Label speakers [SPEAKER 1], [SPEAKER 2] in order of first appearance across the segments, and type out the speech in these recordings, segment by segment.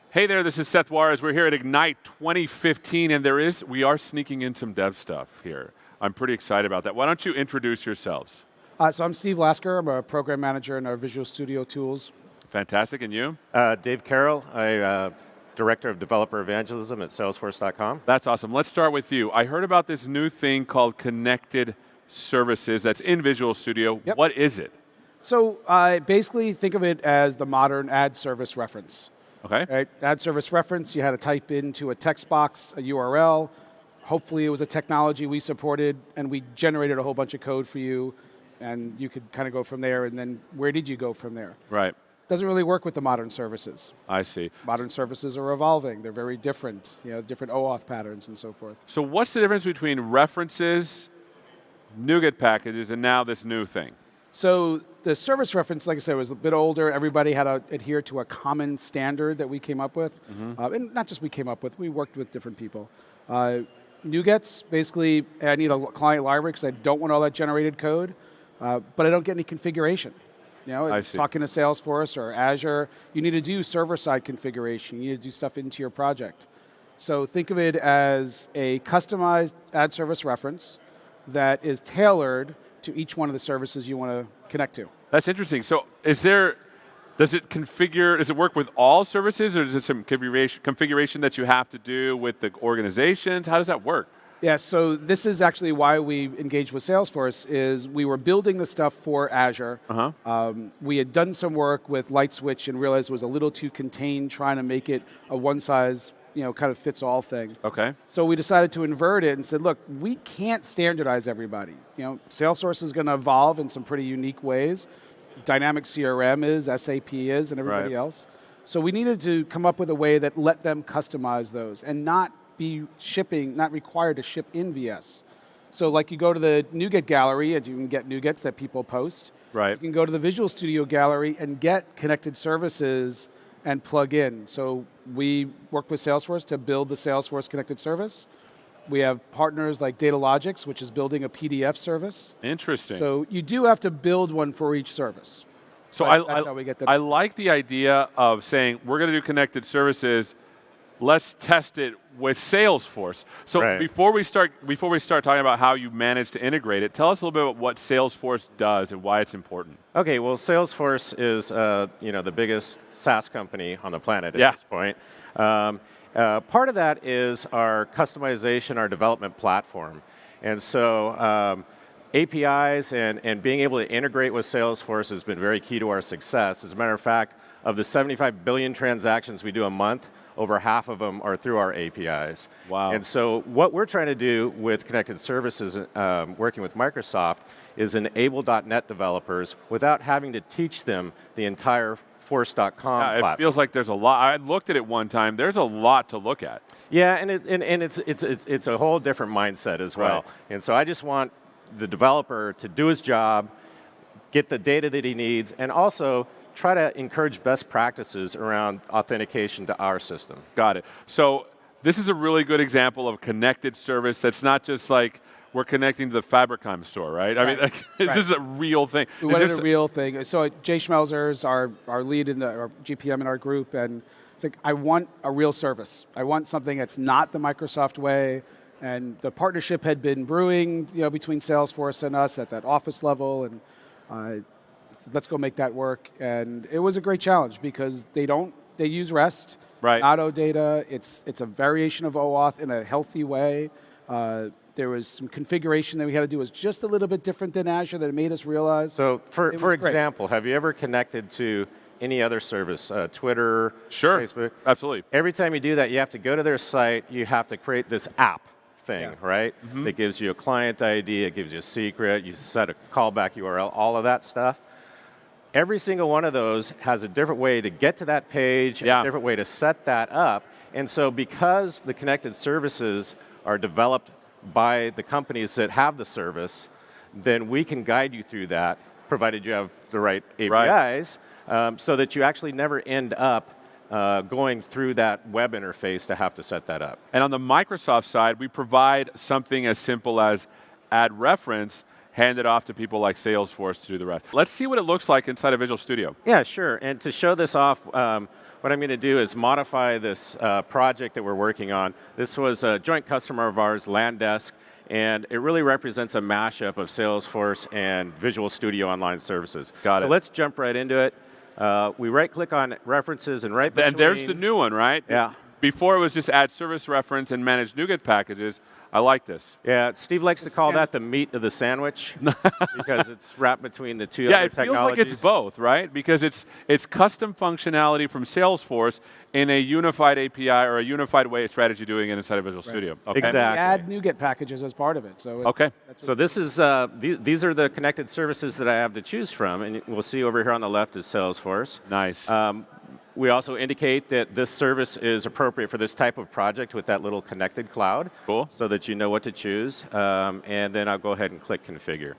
[SPEAKER 1] Hey there, this is Seth Juarez. We're here at Ignite 2015, and we are sneaking in some dev stuff here. I'm pretty excited about that. Why don't you introduce yourselves?
[SPEAKER 2] So I'm Steve Lasker. I'm a program manager in our Visual Studio tools.
[SPEAKER 1] Fantastic, and you?
[SPEAKER 3] Dave Carroll, I Director of Developer Evangelism at Salesforce.com.
[SPEAKER 1] That's awesome. Let's start with you. I heard about this new thing called Connected Services that's in Visual Studio.
[SPEAKER 2] Yep.
[SPEAKER 1] What is it?
[SPEAKER 2] So basically think of it as the modern ad service reference.
[SPEAKER 1] Okay.
[SPEAKER 2] Right? Ad service reference, you had to type into a text box, a URL. Hopefully it was a technology we supported, and we generated a whole bunch of code for you, and you could kind of go from there, and then where did you go from there?
[SPEAKER 1] Right.
[SPEAKER 2] Doesn't really work with the modern services.
[SPEAKER 1] I see.
[SPEAKER 2] Modern services are evolving. They're very different, different OAuth patterns and so forth.
[SPEAKER 1] So what's the difference between references, NuGet packages, and now this new thing?
[SPEAKER 2] So the service reference, like I said, was a bit older. Everybody had to adhere to a common standard that we came up with. And not just we came up with, we worked with different people. NuGets, basically, I need a client library because I don't want all that generated code, but I don't get any configuration.
[SPEAKER 1] I see.
[SPEAKER 2] Talking to Salesforce or Azure, you need to do server-side configuration. You need to do stuff into your project. So think of it as a customized ad service reference that is tailored to each one of the services you want to connect to.
[SPEAKER 1] That's interesting. So does it work with all services, or is it some configuration that you have to do with the organizations? How does that work?
[SPEAKER 2] Yeah, so this is actually why we engaged with Salesforce, is we were building the stuff for Azure. We had done some work with LightSwitch and realized it was a little too contained, trying to make it a one-size, kind of fits all thing.
[SPEAKER 1] Okay.
[SPEAKER 2] So we decided to invert it and said, look, we can't standardize everybody. Salesforce is going to evolve in some pretty unique ways. Dynamic CRM is, SAP is, and everybody else. So we needed to come up with a way that let them customize those and not required to ship in VS. So like you go to the NuGet gallery and you can get NuGets that people post.
[SPEAKER 1] Right.
[SPEAKER 2] You can go to the Visual Studio gallery and get connected services and plug in. So we worked with Salesforce to build the Salesforce connected service. We have partners like Datalogix, which is building a PDF service.
[SPEAKER 1] Interesting.
[SPEAKER 2] So you do have to build one for each service.
[SPEAKER 1] So
[SPEAKER 2] that's how we get that.
[SPEAKER 1] I like the idea of saying, we're going to do connected services, let's test it with Salesforce. So before we start talking about how you manage to integrate it, tell us a little bit about what Salesforce does and why it's important.
[SPEAKER 3] Okay, well, Salesforce is the biggest SaaS company on the planet at this point. Part of that is our customization, our development platform. And so APIs and being able to integrate with Salesforce has been very key to our success. As a matter of fact, of the 75 billion transactions we do a month, over half of them are through our APIs.
[SPEAKER 1] Wow.
[SPEAKER 3] And so what we're trying to do with Connected Services, working with Microsoft, is enable .NET developers without having to teach them the entire Force.com platform.
[SPEAKER 1] It feels like there's a lot. I looked at it one time. There's a lot to look at.
[SPEAKER 3] Yeah, and it's a whole different mindset as well. And so I just want the developer to do his job, get the data that he needs, and also try to encourage best practices around authentication to our system.
[SPEAKER 1] Got it. So this is a really good example of connected service that's not just like we're connecting to the Fabricom store, right? I mean, this is a real thing.
[SPEAKER 2] It's a real thing. So Jay Schmelzer is our lead in our GPM in our group, and it's like, I want a real service. I want something that's not the Microsoft way. And the partnership had been brewing, between Salesforce and us at that office level, and let's go make that work. And it was a great challenge because they use REST, auto data. It's a variation of OAuth in a healthy way. There was some configuration that we had to do was just a little bit different than Azure that it made us realize.
[SPEAKER 3] So for example, have you ever connected to any other service, Twitter, Facebook?
[SPEAKER 1] Absolutely.
[SPEAKER 3] Every time you do that, you have to go to their site, you have to create this app thing, right? That gives you a client ID, it gives you a secret, you set a callback URL, all of that stuff. Every single one of those has a different way to get to that page, a different way to set that up. And so because the connected services are developed by the companies that have the service, then we can guide you through that, provided you have the right APIs, so that you actually never end up going through that web interface to have to set that up.
[SPEAKER 1] And on the Microsoft side, we provide something as simple as add reference, hand it off to people like Salesforce to do the rest. Let's see what it looks like inside of Visual Studio.
[SPEAKER 3] Yeah, sure. And to show this off, what I'm going to do is modify this project that we're working on. This was a joint customer of ours, Landesk, and it really represents a mashup of Salesforce and Visual Studio Online Services.
[SPEAKER 1] Got it.
[SPEAKER 3] So let's jump right into it. We right-click on references and right between.
[SPEAKER 1] And there's the new one, right?
[SPEAKER 3] Yeah.
[SPEAKER 1] Before it was just add service reference and manage NuGet packages. I like this.
[SPEAKER 3] Yeah, Steve likes to call that the meat of the sandwich because it's wrapped between the two
[SPEAKER 1] Yeah,
[SPEAKER 3] other
[SPEAKER 1] it feels
[SPEAKER 3] technologies.
[SPEAKER 1] like it's both, right? Because it's custom functionality from Salesforce in a unified API or a unified way of strategy doing it inside of Visual Studio. Okay.
[SPEAKER 3] Exactly.
[SPEAKER 2] We add NuGet packages as part of it. So
[SPEAKER 1] Okay.
[SPEAKER 3] So this is these are the connected services that I have to choose from, and we'll see over here on the left is Salesforce.
[SPEAKER 1] Nice.
[SPEAKER 3] We also indicate that this service is appropriate for this type of project with that little connected cloud.
[SPEAKER 1] Cool.
[SPEAKER 3] So that you know what to choose, and then I'll go ahead and click configure.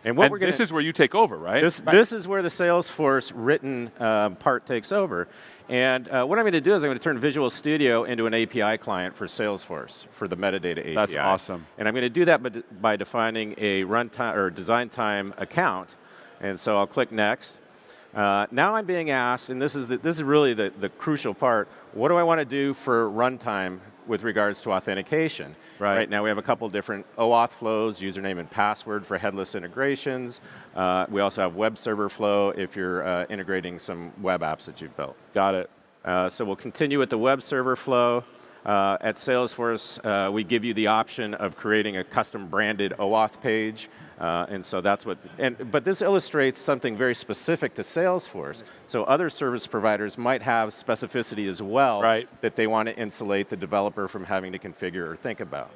[SPEAKER 3] And what we're going
[SPEAKER 1] this is where you take over, right?
[SPEAKER 3] This is where the Salesforce written part takes over. And what I'm going to do is I'm going to turn Visual Studio into an API client for Salesforce for the metadata API.
[SPEAKER 1] That's awesome.
[SPEAKER 3] And I'm going to do that by defining a runtime or design time account. And so I'll click next. Now I'm being asked, and this is really the crucial part, what do I want to do for runtime with regards to authentication? Right now we have a couple different OAuth flows, username and password for headless integrations. We also have web server flow if you're integrating some web apps that you've built.
[SPEAKER 1] Got it.
[SPEAKER 3] So we'll continue with the web server flow. At Salesforce, we give you the option of creating a custom branded OAuth page. And so that's what, but this illustrates something very specific to Salesforce. So other service providers might have specificity as well that they want to insulate the developer from having to configure or think about.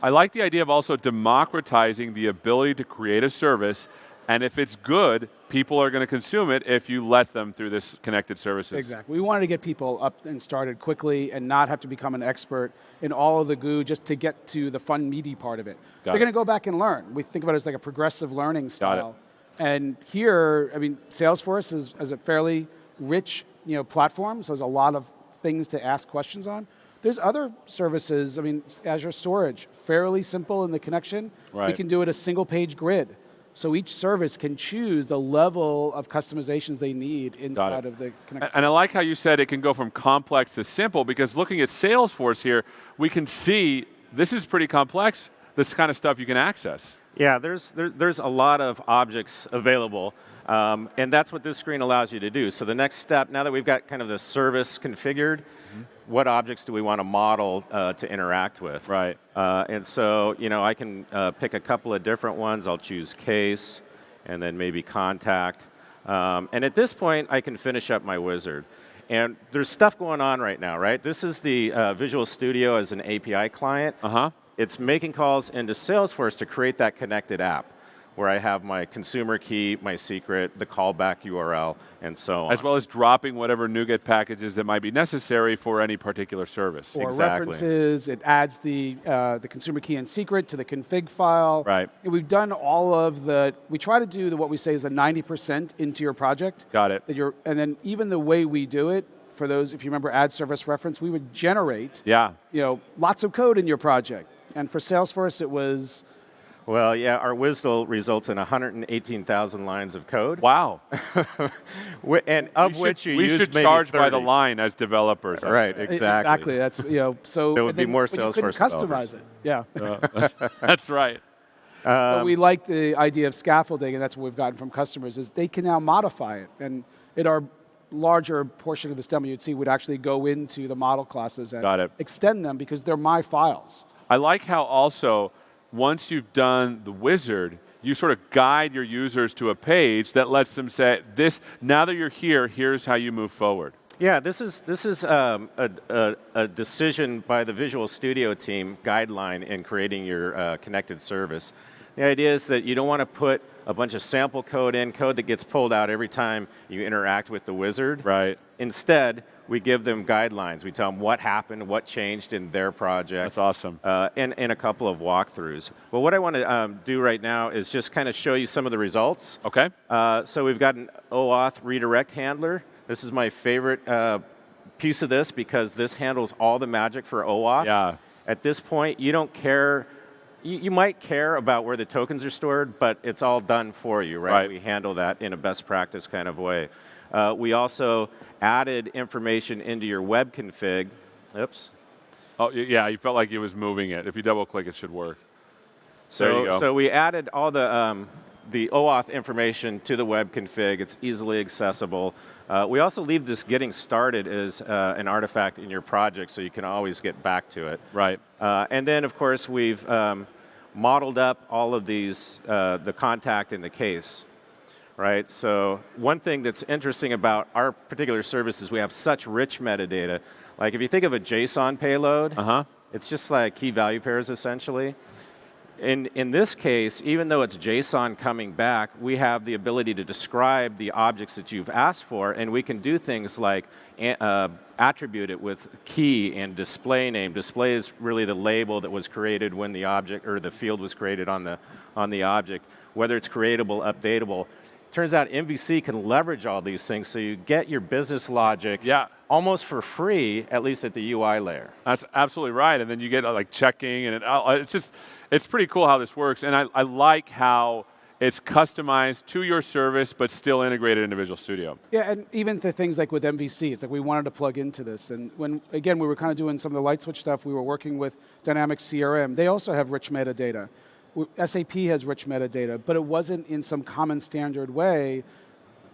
[SPEAKER 1] I like the idea of also democratizing the ability to create a service, and if it's good, people are going to consume it if you let them through this connected services.
[SPEAKER 2] Exactly. We wanted to get people up and started quickly and not have to become an expert in all of the goo just to get to the fun, meaty part of it. They're going to go back and learn. We think about it as like a progressive learning style. And here, I mean, Salesforce is a fairly rich, platform, so there's a lot of things to ask questions on. There's other services, I mean, Azure Storage, fairly simple in the connection. We can do it a single page grid. So each service can choose the level of customizations they need inside of the connection.
[SPEAKER 1] And I like how you said it can go from complex to simple, because looking at Salesforce here, we can see this is pretty complex, this kind of stuff you can access.
[SPEAKER 3] Yeah, there's a lot of objects available, and that's what this screen allows you to do. So the next step, now that we've got kind of the service configured, what objects do we want to model to interact with?
[SPEAKER 1] Right.
[SPEAKER 3] And so, I can pick a couple of different ones. I'll choose case, and then maybe contact. And at this point, I can finish up my wizard. And there's stuff going on right now, right? This is the Visual Studio as an API client. It's making calls into Salesforce to create that connected app where I have my consumer key, my secret, the callback URL, and so on.
[SPEAKER 1] As well as dropping whatever NuGet packages that might be necessary for any particular service.
[SPEAKER 2] Or references, it adds the consumer key and secret to the config file.
[SPEAKER 1] Right.
[SPEAKER 2] And we've done all of we try to do what we say is a 90% into your project.
[SPEAKER 1] Got it.
[SPEAKER 2] And then even the way we do it, for those, if you remember add service reference, we would generate lots of code in your project. And for Salesforce, it was...
[SPEAKER 3] Well, yeah, our WSDL results in 118,000 lines of code.
[SPEAKER 1] Wow.
[SPEAKER 3] And of which you use
[SPEAKER 1] we should
[SPEAKER 3] maybe
[SPEAKER 1] charge
[SPEAKER 3] 30.
[SPEAKER 1] by the line as developers.
[SPEAKER 3] Right, exactly.
[SPEAKER 2] That's, so...
[SPEAKER 3] There would be more Salesforce
[SPEAKER 2] customize it. Yeah.
[SPEAKER 1] That's right.
[SPEAKER 2] So we like the idea of scaffolding, and that's what we've gotten from customers, is they can now modify it. And in our larger portion of this demo, you'd see would actually go into the model classes and extend them because they're my files.
[SPEAKER 1] I like how also, once you've done the wizard, you sort of guide your users to a page that lets them say, now that you're here, here's how you move forward.
[SPEAKER 3] Yeah, this is a decision by the Visual Studio team guideline in creating your connected service. The idea is that you don't want to put a bunch of sample code in, code that gets pulled out every time you interact with the wizard.
[SPEAKER 1] Right.
[SPEAKER 3] Instead, we give them guidelines. We tell them what happened, what changed in their project.
[SPEAKER 1] That's awesome.
[SPEAKER 3] And a couple of walkthroughs. Well, what I want to do right now is just kind of show you some of the results.
[SPEAKER 1] Okay.
[SPEAKER 3] So we've got an OAuth redirect handler. This is my favorite piece of this because this handles all the magic for OAuth.
[SPEAKER 1] Yeah.
[SPEAKER 3] At this point, you don't care. You might care about where the tokens are stored, but it's all done for you, right? We handle that in a best practice kind of way. We also added information into your web config. Oops.
[SPEAKER 1] Oh, yeah, you felt like it was moving it. If you double click, it should work. There you go.
[SPEAKER 3] So we added all the OAuth information to the web config. It's easily accessible. We also leave this getting started as an artifact in your project, so you can always get back to it.
[SPEAKER 1] Right.
[SPEAKER 3] And then, of course, we've modeled up all of these, the contact and the case. Right. So one thing that's interesting about our particular service is we have such rich metadata. Like if you think of a JSON payload, it's just like key value pairs essentially. In this case, even though it's JSON coming back, we have the ability to describe the objects that you've asked for, and we can do things like attribute it with key and display name. Display is really the label that was created when the object or the field was created on the object, whether it's creatable, updatable. Turns out MVC can leverage all these things, so you get your business logic almost for free, at least at the UI layer.
[SPEAKER 1] That's absolutely right, and then you get like checking, and it's pretty cool how this works, and I like how it's customized to your service, but still integrated into Visual Studio.
[SPEAKER 2] Yeah, and even the things like with MVC, it's like we wanted to plug into this, and when, again, we were kind of doing some of the light switch stuff, we were working with Dynamics CRM. They also have rich metadata. SAP has rich metadata, but it wasn't in some common standard way.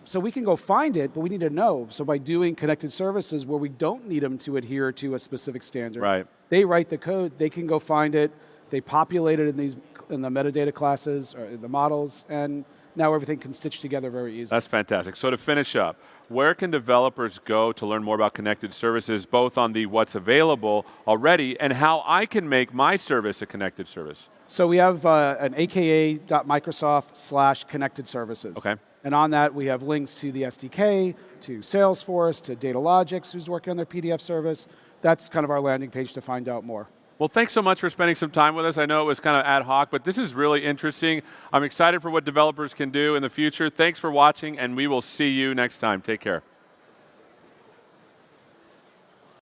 [SPEAKER 2] So we can go find it, but we need to know. So by doing connected services where we don't need them to adhere to a specific standard, they write the code, they can go find it, they populate it in the metadata classes or in the models, and now everything can stitch together very easily.
[SPEAKER 1] That's fantastic. So to finish up, where can developers go to learn more about connected services, both on the what's available already and how I can make my service a connected service?
[SPEAKER 2] So we have an aka.microsoft/connected services.
[SPEAKER 1] Okay.
[SPEAKER 2] And on that, we have links to the SDK, to Salesforce, to Datalogix, who's working on their PDF service. That's kind of our landing page to find out more.
[SPEAKER 1] Well, thanks so much for spending some time with us. I know it was kind of ad hoc, but this is really interesting. I'm excited for what developers can do in the future. Thanks for watching, and we will see you next time. Take care.